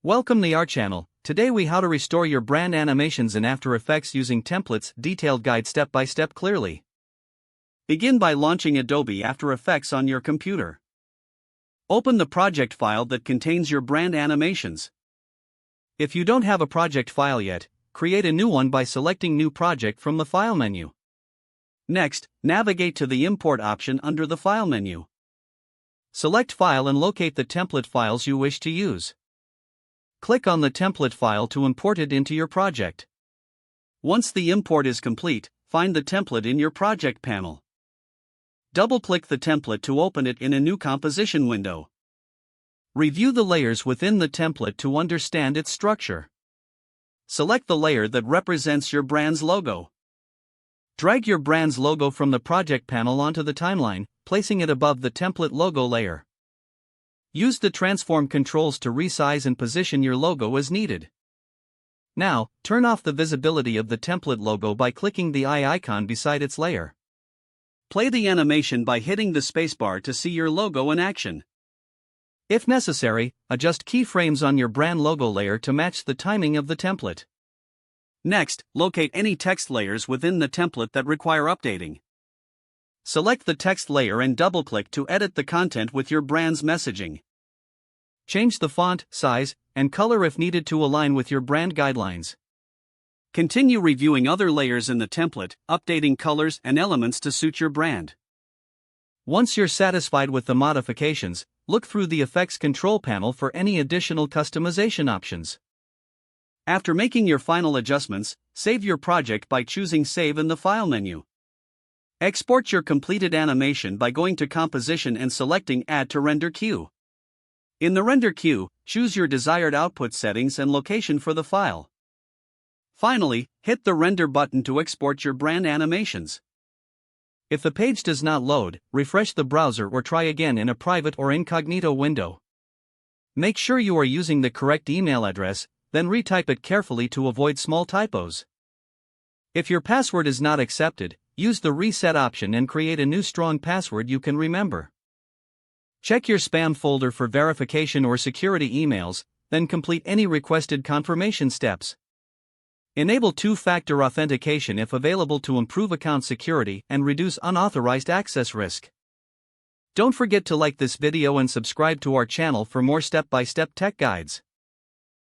Welcome to our channel. Today we how to restore your brand animations in After Effects using templates, detailed guide step by step clearly. Begin by launching Adobe After Effects on your computer. Open the project file that contains your brand animations. If you don't have a project file yet, create a new one by selecting New Project from the File menu. Next, navigate to the Import option under the File menu. Select File and locate the template files you wish to use. Click on the template file to import it into your project. Once the import is complete, find the template in your project panel. Double-click the template to open it in a new composition window. Review the layers within the template to understand its structure. Select the layer that represents your brand's logo. Drag your brand's logo from the project panel onto the timeline, placing it above the template logo layer. Use the transform controls to resize and position your logo as needed. Now, turn off the visibility of the template logo by clicking the eye icon beside its layer. Play the animation by hitting the spacebar to see your logo in action. If necessary, adjust keyframes on your brand logo layer to match the timing of the template. Next, locate any text layers within the template that require updating. Select the text layer and double-click to edit the content with your brand's messaging. Change the font, size, and color if needed to align with your brand guidelines. Continue reviewing other layers in the template, updating colors and elements to suit your brand. Once you're satisfied with the modifications, look through the Effects Control panel for any additional customization options. After making your final adjustments, save your project by choosing Save in the File menu. Export your completed animation by going to Composition and selecting Add to Render Queue. In the Render Queue, choose your desired output settings and location for the file. Finally, hit the Render button to export your brand animations. If the page does not load, refresh the browser or try again in a private or incognito window. Make sure you are using the correct email address, then retype it carefully to avoid small typos. If your password is not accepted, use the Reset option and create a new strong password you can remember. Check your spam folder for verification or security emails, then complete any requested confirmation steps. Enable two-factor authentication if available to improve account security and reduce unauthorized access risk. Don't forget to like this video and subscribe to our channel for more step-by-step tech guides.